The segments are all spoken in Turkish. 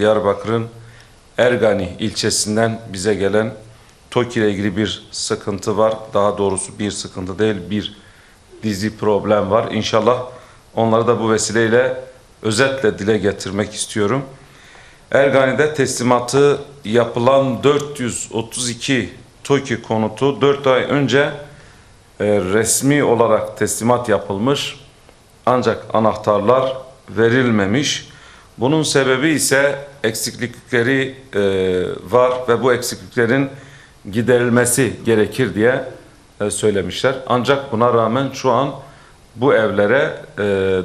Diyarbakır'ın Ergani ilçesinden bize gelen TOKİ ile ilgili bir sıkıntı var. Daha doğrusu bir sıkıntı değil, bir dizi problem var. İnşallah onları da bu vesileyle özetle dile getirmek istiyorum. Ergani'de teslimatı yapılan 432 TOKİ konutu 4 ay önce resmi olarak teslimat yapılmış, ancak anahtarlar verilmemiş. Bunun sebebi ise eksiklikleri var ve bu eksikliklerin giderilmesi gerekir diye söylemişler. Ancak buna rağmen şu an bu evlere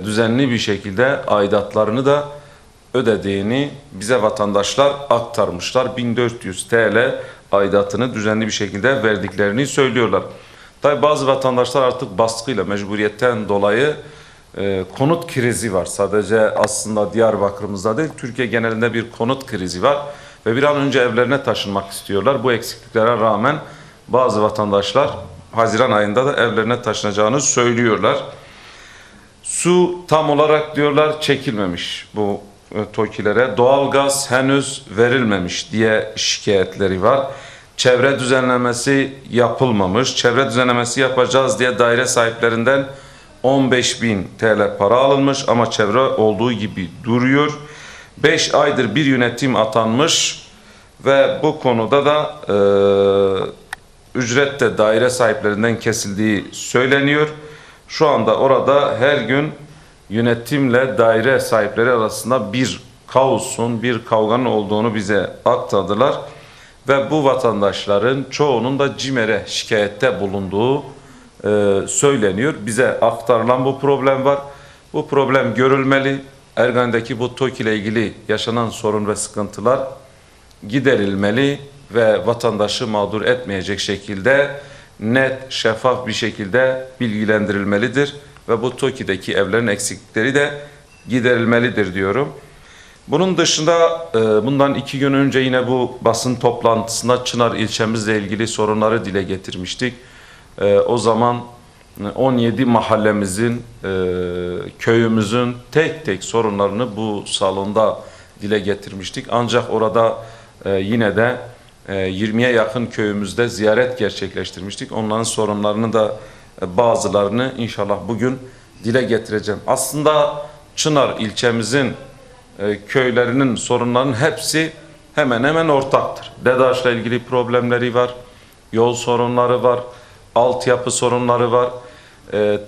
düzenli bir şekilde aidatlarını da ödediğini bize vatandaşlar aktarmışlar. 1400 TL aidatını düzenli bir şekilde verdiklerini söylüyorlar. Tabi bazı vatandaşlar artık baskıyla, mecburiyetten dolayı konut krizi var. Sadece aslında Diyarbakır'ımızda değil, Türkiye genelinde bir konut krizi var. Ve bir an önce evlerine taşınmak istiyorlar. Bu eksikliklere rağmen bazı vatandaşlar Haziran ayında da evlerine taşınacağını söylüyorlar. Su tam olarak diyorlar çekilmemiş bu TOKİ'lere. Doğalgaz henüz verilmemiş diye şikayetleri var. Çevre düzenlemesi yapılmamış. Çevre düzenlemesi yapacağız diye daire sahiplerinden 15.000 TL para alınmış ama çevre olduğu gibi duruyor. 5 aydır bir yönetim atanmış ve bu konuda da ücret de daire sahiplerinden kesildiği söyleniyor. Şu anda orada her gün yönetimle daire sahipleri arasında bir kaosun, bir kavganın olduğunu bize aktardılar. Ve bu vatandaşların çoğunun da CİMER'e şikayette bulunduğu söyleniyor. Bize aktarılan bu problem var. Bu problem görülmeli. Ergani'deki bu TOKİ ile ilgili yaşanan sorun ve sıkıntılar giderilmeli ve vatandaşı mağdur etmeyecek şekilde net, şeffaf bir şekilde bilgilendirilmelidir. Ve bu TOKİ'deki evlerin eksiklikleri de giderilmelidir diyorum. Bunun dışında bundan 2 gün önce yine bu basın toplantısında Çınar ilçemizle ilgili sorunları dile getirmiştik. O zaman 17 mahallemizin, köyümüzün tek tek sorunlarını bu salonda dile getirmiştik. Ancak orada yine de 20'ye yakın köyümüzde ziyaret gerçekleştirmiştik. Onların sorunlarını da bazılarını inşallah bugün dile getireceğim. Aslında Çınar ilçemizin köylerinin sorunlarının hepsi hemen hemen ortaktır. DEDAŞ'la ilgili problemleri var, yol sorunları var, altyapı sorunları var,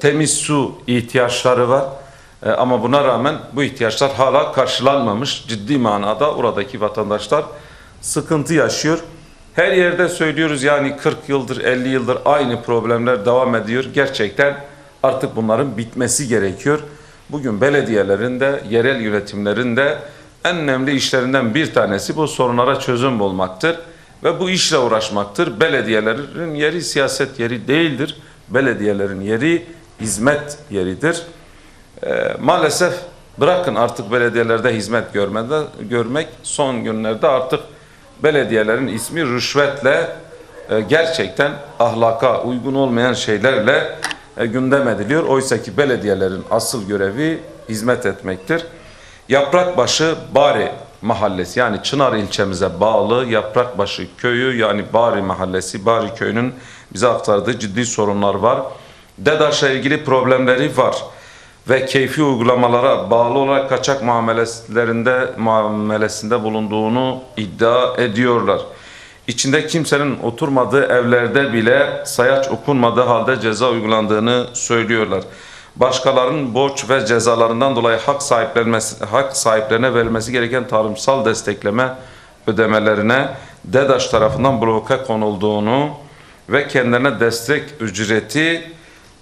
temiz su ihtiyaçları var. Ama buna rağmen bu ihtiyaçlar hala karşılanmamış. Ciddi manada oradaki vatandaşlar sıkıntı yaşıyor. Her yerde söylüyoruz yani 40 yıldır 50 yıldır aynı problemler devam ediyor. Gerçekten artık bunların bitmesi gerekiyor. Bugün belediyelerinde, yerel yönetimlerinde en önemli işlerinden bir tanesi bu sorunlara çözüm bulmaktır. Ve bu işle uğraşmaktır. Belediyelerin yeri siyaset yeri değildir. Belediyelerin yeri hizmet yeridir. Maalesef bırakın artık belediyelerde hizmet görmek, son günlerde artık belediyelerin ismi rüşvetle gerçekten ahlaka uygun olmayan şeylerle gündem ediliyor. Oysa ki belediyelerin asıl görevi hizmet etmektir. Yaprakbaşı Bari Mahallesi yani Çınar ilçemize bağlı Yaprakbaşı köyü yani Bari Mahallesi, Bari köyünün bize aktardığı ciddi sorunlar var. DEDAŞ'la ilgili problemleri var ve keyfi uygulamalara bağlı olarak kaçak muamelesinde bulunduğunu iddia ediyorlar. İçinde kimsenin oturmadığı evlerde bile sayaç okunmadığı halde ceza uygulandığını söylüyorlar. Başkalarının borç ve cezalarından dolayı hak sahiplerine verilmesi gereken tarımsal destekleme ödemelerine DEDAŞ tarafından bloke konulduğunu ve kendilerine destek ücreti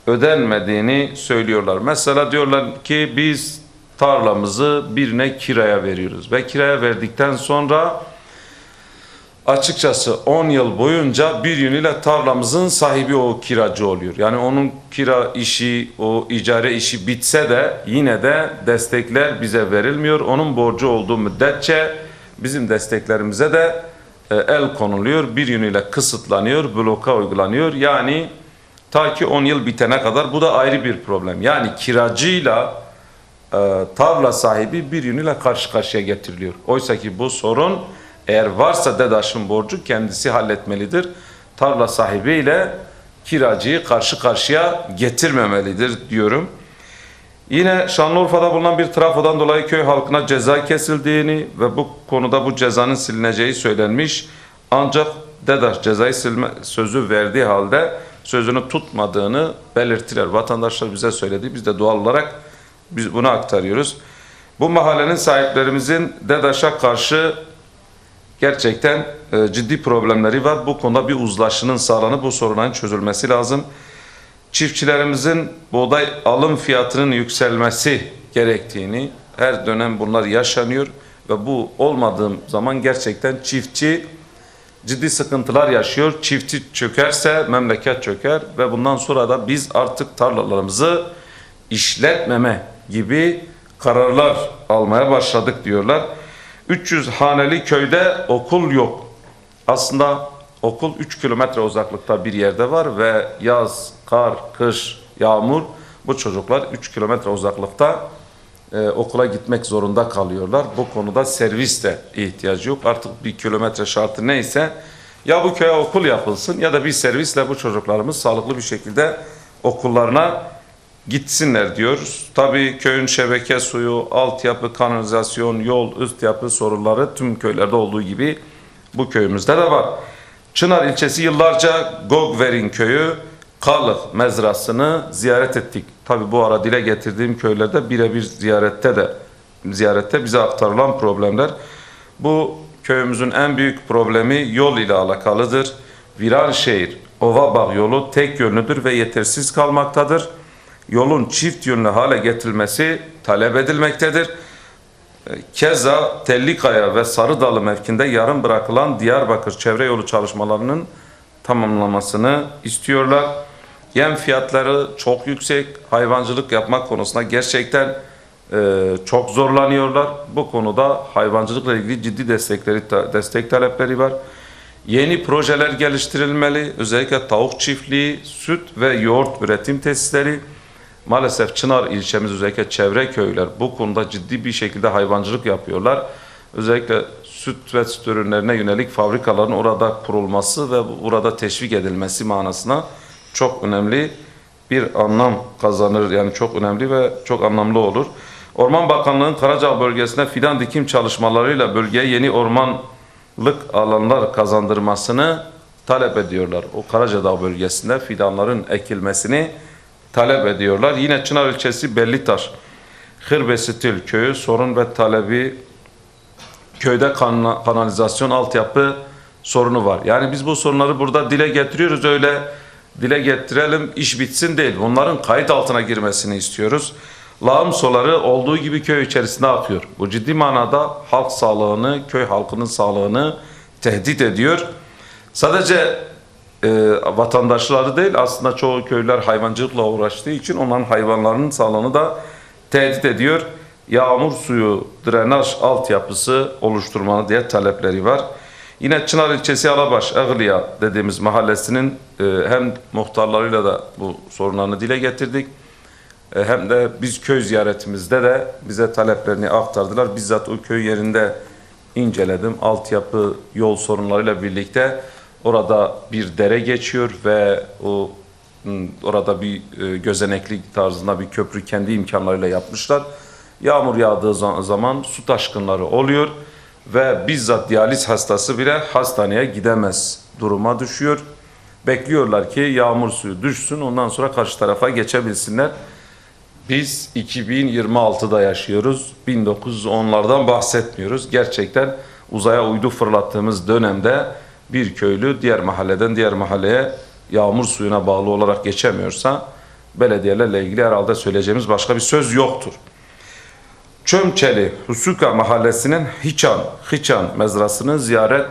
ödenmediğini söylüyorlar. Mesela diyorlar ki biz tarlamızı birine kiraya veriyoruz ve kiraya verdikten sonra açıkçası 10 yıl boyunca bir yönüyle tarlamızın sahibi o kiracı oluyor. Yani onun kira işi, o icare işi bitse de yine de destekler bize verilmiyor. Onun borcu olduğu müddetçe bizim desteklerimize de el konuluyor. Bir yönüyle kısıtlanıyor, bloka uygulanıyor. Yani ta ki 10 yıl bitene kadar bu da ayrı bir problem. Yani kiracıyla tarla sahibi bir yönüyle karşı karşıya getiriliyor. Oysa ki bu sorun eğer varsa DEDAŞ'ın borcu kendisi halletmelidir. Tarla sahibiyle kiracıyı karşı karşıya getirmemelidir diyorum. Yine Şanlıurfa'da bulunan bir trafodan dolayı köy halkına ceza kesildiğini ve bu konuda bu cezanın silineceği söylenmiş. Ancak DEDAŞ cezayı silme sözü verdiği halde sözünü tutmadığını belirttiler. Vatandaşlar bize söyledi. Biz de doğal olarak biz bunu aktarıyoruz. Bu mahallenin sahiplerimizin DEDAŞ'a karşı gerçekten ciddi problemleri var. Bu konuda bir uzlaşının sağlanıp bu sorunların çözülmesi lazım. Çiftçilerimizin buğday alım fiyatının yükselmesi gerektiğini, her dönem bunlar yaşanıyor ve bu olmadığı zaman gerçekten çiftçi ciddi sıkıntılar yaşıyor. Çiftçi çökerse memleket çöker ve bundan sonra da biz artık tarlalarımızı işletmeme gibi kararlar almaya başladık diyorlar. 300 haneli köyde okul yok. Aslında okul 3 kilometre uzaklıkta bir yerde var ve yaz, kar, kış, yağmur bu çocuklar 3 kilometre uzaklıkta okula gitmek zorunda kalıyorlar. Bu konuda servis de ihtiyacı yok. Artık bir kilometre şartı neyse ya bu köye okul yapılsın ya da bir servisle bu çocuklarımız sağlıklı bir şekilde okullarına gitsinler diyoruz. Tabii köyün şebeke suyu, altyapı, kanalizasyon, yol, üst yapı sorunları tüm köylerde olduğu gibi bu köyümüzde de var. Çınar ilçesi yıllarca Gogverin köyü Karlık mezrasını ziyaret ettik. Tabii bu ara dile getirdiğim köylerde birebir ziyarette bize aktarılan problemler. Bu köyümüzün en büyük problemi yol ile alakalıdır. Viranşehir Ovabağ yolu tek yönlüdür ve yetersiz kalmaktadır. Yolun çift yönlü hale getirilmesi talep edilmektedir. Keza Tellikaya ve Sarıdalı mevkinde yarım bırakılan Diyarbakır çevre yolu çalışmalarının tamamlamasını istiyorlar. Yem fiyatları çok yüksek. Hayvancılık yapmak konusunda gerçekten çok zorlanıyorlar. Bu konuda hayvancılıkla ilgili ciddi destek talepleri var. Yeni projeler geliştirilmeli. Özellikle tavuk çiftliği, süt ve yoğurt üretim tesisleri. Maalesef Çınar ilçemiz özellikle çevre köyler bu konuda ciddi bir şekilde hayvancılık yapıyorlar. Özellikle süt ve süt ürünlerine yönelik fabrikaların orada kurulması ve burada teşvik edilmesi manasına çok önemli bir anlam kazanır. Yani çok önemli ve çok anlamlı olur. Orman Bakanlığı'nın Karacabey bölgesinde fidan dikim çalışmalarıyla bölgeye yeni ormanlık alanlar kazandırmasını talep ediyorlar. O Karacabey bölgesinde fidanların ekilmesini talep ediyorlar. Yine Çınar ilçesi Bellitaş Hırbestil köyü sorun ve talebi köyde kanalizasyon altyapı sorunu var. Yani biz bu sorunları burada dile getiriyoruz, öyle dile getirelim iş bitsin değil. Bunların kayıt altına girmesini istiyoruz. Lağım suları olduğu gibi köy içerisinde akıyor. Bu ciddi manada halk sağlığını, köy halkının sağlığını tehdit ediyor. Sadece vatandaşları değil, aslında çoğu köyler hayvancılıkla uğraştığı için onların hayvanlarının sağlığını da tehdit ediyor. Yağmur suyu drenaj altyapısı oluşturmalı diye talepleri var. Yine Çınar ilçesi Alabaş, Ağlıya dediğimiz mahallesinin hem muhtarlarıyla da bu sorunlarını dile getirdik. Hem de biz köy ziyaretimizde de bize taleplerini aktardılar. Bizzat o köy yerinde inceledim. Altyapı, yol sorunlarıyla birlikte orada bir dere geçiyor ve orada bir gözeneklik tarzında bir köprü kendi imkanlarıyla yapmışlar. Yağmur yağdığı zaman su taşkınları oluyor ve bizzat diyaliz hastası bile hastaneye gidemez duruma düşüyor. Bekliyorlar ki yağmur suyu düşsün, ondan sonra karşı tarafa geçebilsinler. Biz 2026'da yaşıyoruz. 1910'lardan bahsetmiyoruz. Gerçekten uzaya uydu fırlattığımız dönemde bir köylü diğer mahalleden diğer mahalleye yağmur suyuna bağlı olarak geçemiyorsa belediyelerle ilgili herhalde söyleyeceğimiz başka bir söz yoktur. Çömçeli Husuka mahallesinin Hiçan mezrasını ziyaret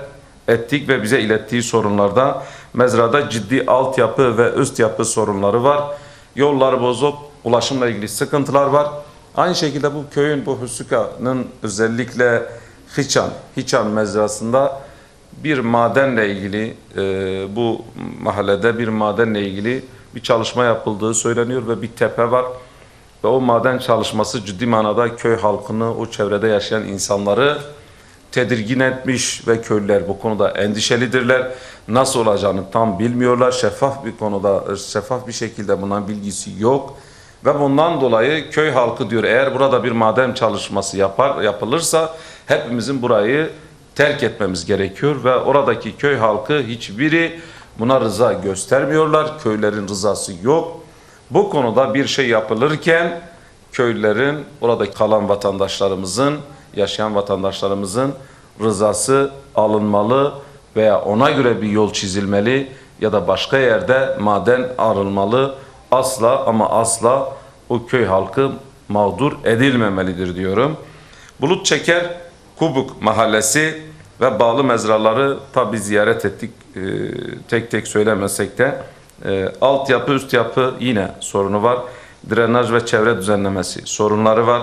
ettik ve bize ilettiği sorunlarda mezrada ciddi altyapı ve üst yapı sorunları var. Yollar bozuk, ulaşımla ilgili sıkıntılar var. Aynı şekilde bu köyün, bu Husuka'nın özellikle Hiçan mezrasında bir madenle ilgili, bu mahallede bir madenle ilgili bir çalışma yapıldığı söyleniyor ve bir tepe var. ve o maden çalışması ciddi manada köy halkını, o çevrede yaşayan insanları tedirgin etmiş ve köylüler bu konuda endişelidirler. Nasıl olacağını tam bilmiyorlar. Şeffaf bir şekilde bundan bilgisi yok. Ve bundan dolayı köy halkı diyor, eğer burada bir maden çalışması yapılırsa hepimizin burayı terk etmemiz gerekiyor ve oradaki köy halkı hiçbiri buna rıza göstermiyorlar. Köylerin rızası yok. Bu konuda bir şey yapılırken köylülerin, orada kalan vatandaşlarımızın, yaşayan vatandaşlarımızın rızası alınmalı veya ona göre bir yol çizilmeli ya da başka yerde maden arılmalı. Asla ama asla o köy halkı mağdur edilmemelidir diyorum. Bulut Çeker, Kubuk Mahallesi ve bağlı mezraları tabi ziyaret ettik. Tek tek söylemesek de altyapı, üst yapı yine sorunu var. Drenaj ve çevre düzenlemesi sorunları var.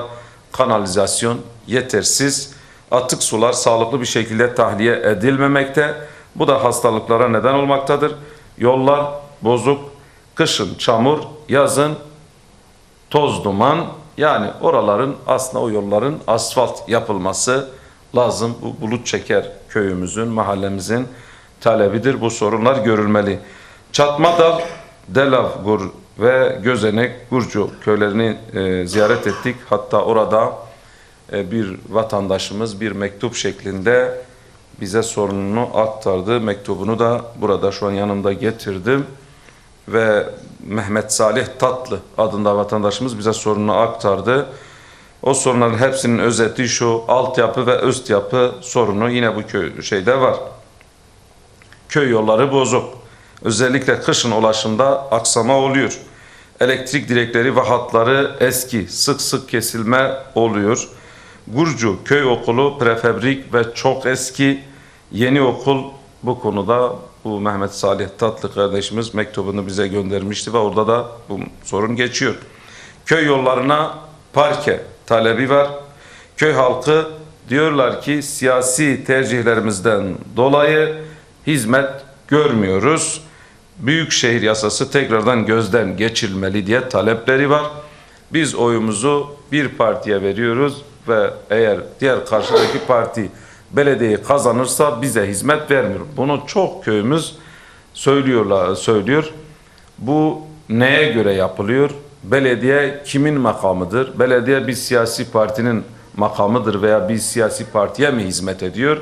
Kanalizasyon yetersiz. Atık sular sağlıklı bir şekilde tahliye edilmemekte. Bu da hastalıklara neden olmaktadır. Yollar bozuk. Kışın çamur, yazın toz duman. Yani oraların, aslında o yolların asfalt yapılması lazım. Bu Bulut Çeker köyümüzün, mahallemizin talebidir. Bu sorunlar görülmeli. Çatmadal, Delavgur ve Gözenek, Gurcu köylerini ziyaret ettik. Hatta orada bir vatandaşımız bir mektup şeklinde bize sorununu aktardı. Mektubunu da burada şu an yanımda getirdim. Ve Mehmet Salih Tatlı adında vatandaşımız bize sorununu aktardı. O sorunların hepsinin özeti şu: altyapı ve üst yapı sorunu yine bu şeyde var. Köy yolları bozuk. Özellikle kışın ulaşımda aksama oluyor. Elektrik direkleri ve hatları eski, sık sık kesilme oluyor. Gurcu köy okulu prefabrik ve çok eski. Yeni okul bu konuda, bu Mehmet Salih Tatlı kardeşimiz mektubunu bize göndermişti ve orada da bu sorun geçiyor. Köy yollarına parke talebi var. Köy halkı diyorlar ki siyasi tercihlerimizden dolayı hizmet görmüyoruz. Büyükşehir yasası tekrardan gözden geçirilmeli diye talepleri var. Biz oyumuzu bir partiye veriyoruz ve eğer diğer karşıdaki parti belediyeyi kazanırsa bize hizmet vermiyor. Bunu çok köyümüz söylüyor. Bu neye göre yapılıyor? Belediye kimin makamıdır? Belediye bir siyasi partinin makamıdır veya bir siyasi partiye mi hizmet ediyor?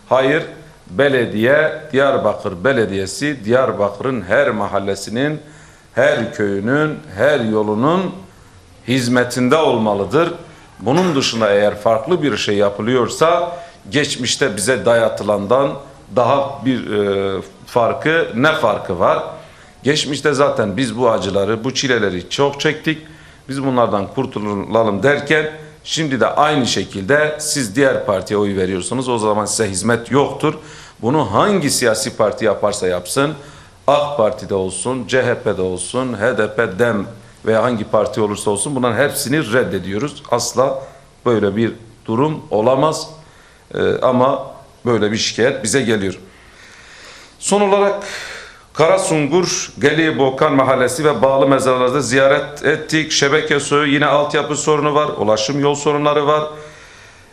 Hayır. Belediye, Diyarbakır Belediyesi, Diyarbakır'ın her mahallesinin, her köyünün, her yolunun hizmetinde olmalıdır. Bunun dışında eğer farklı bir şey yapılıyorsa, geçmişte bize dayatılandan daha bir ne farkı var? Geçmişte zaten biz bu acıları, bu çileleri çok çektik. Biz bunlardan kurtulalım derken şimdi de aynı şekilde siz diğer partiye oy veriyorsunuz. O zaman size hizmet yoktur. Bunu hangi siyasi parti yaparsa yapsın, AK Parti'de olsun, CHP'de olsun, HDP, DEM veya hangi parti olursa olsun bunların hepsini reddediyoruz. Asla böyle bir durum olamaz. Ama böyle bir şikayet bize geliyor. Son olarak Karasungur, Geli Bokan Mahallesi ve bağlı mezarlarda ziyaret ettik. Şebeke suyu, yine altyapı sorunu var. Ulaşım yol sorunları var.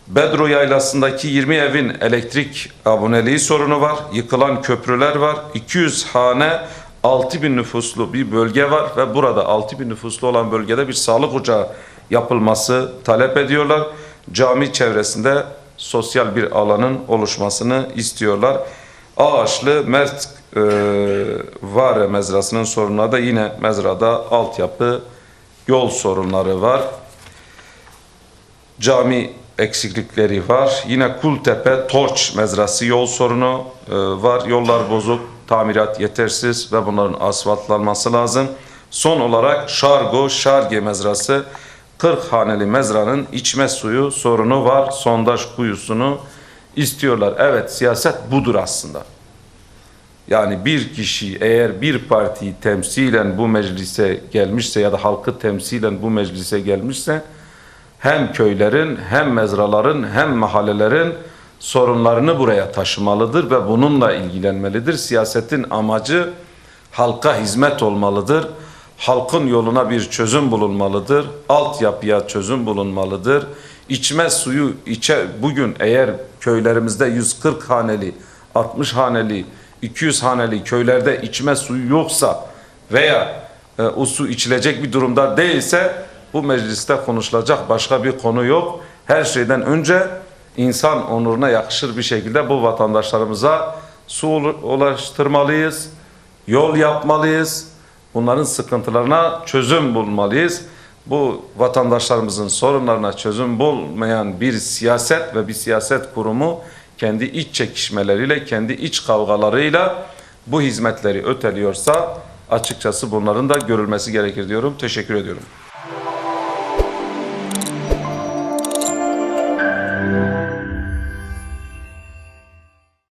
Bedro Yaylası'ndaki 20 evin elektrik aboneliği sorunu var. Yıkılan köprüler var. 200 hane, 6.000 nüfuslu bir bölge var ve burada 6.000 nüfuslu olan bölgede bir sağlık ocağı yapılması talep ediyorlar. Cami çevresinde sosyal bir alanın oluşmasını istiyorlar. Ağaçlı Mert Vare mezrasının sorunları da yine mezrada altyapı, yol sorunları var. Cami eksiklikleri var. Yine Kultepe Torç mezrası yol sorunu var. Yollar bozuk, tamirat yetersiz ve bunların asfaltlanması lazım. Son olarak Şarge mezrası 40 haneli mezranın içme suyu sorunu var. Sondaj kuyusunu istiyorlar. Evet, siyaset budur aslında. Yani bir kişi eğer bir partiyi temsilen bu meclise gelmişse ya da halkı temsilen bu meclise gelmişse hem köylerin hem mezraların hem mahallelerin sorunlarını buraya taşımalıdır ve bununla ilgilenmelidir. Siyasetin amacı halka hizmet olmalıdır. halkın yoluna bir çözüm bulunmalıdır. Altyapıya çözüm bulunmalıdır. İçme suyu bugün eğer köylerimizde 140 haneli, 60 haneli, 200 haneli köylerde içme suyu yoksa veya o su içilecek bir durumda değilse bu mecliste konuşulacak başka bir konu yok. Her şeyden önce insan onuruna yakışır bir şekilde bu vatandaşlarımıza su ulaştırmalıyız, yol yapmalıyız, bunların sıkıntılarına çözüm bulmalıyız. Bu vatandaşlarımızın sorunlarına çözüm bulmayan bir siyaset ve bir siyaset kurumu kendi iç çekişmeleriyle, kendi iç kavgalarıyla bu hizmetleri öteliyorsa açıkçası bunların da görülmesi gerekir diyorum. Teşekkür ediyorum.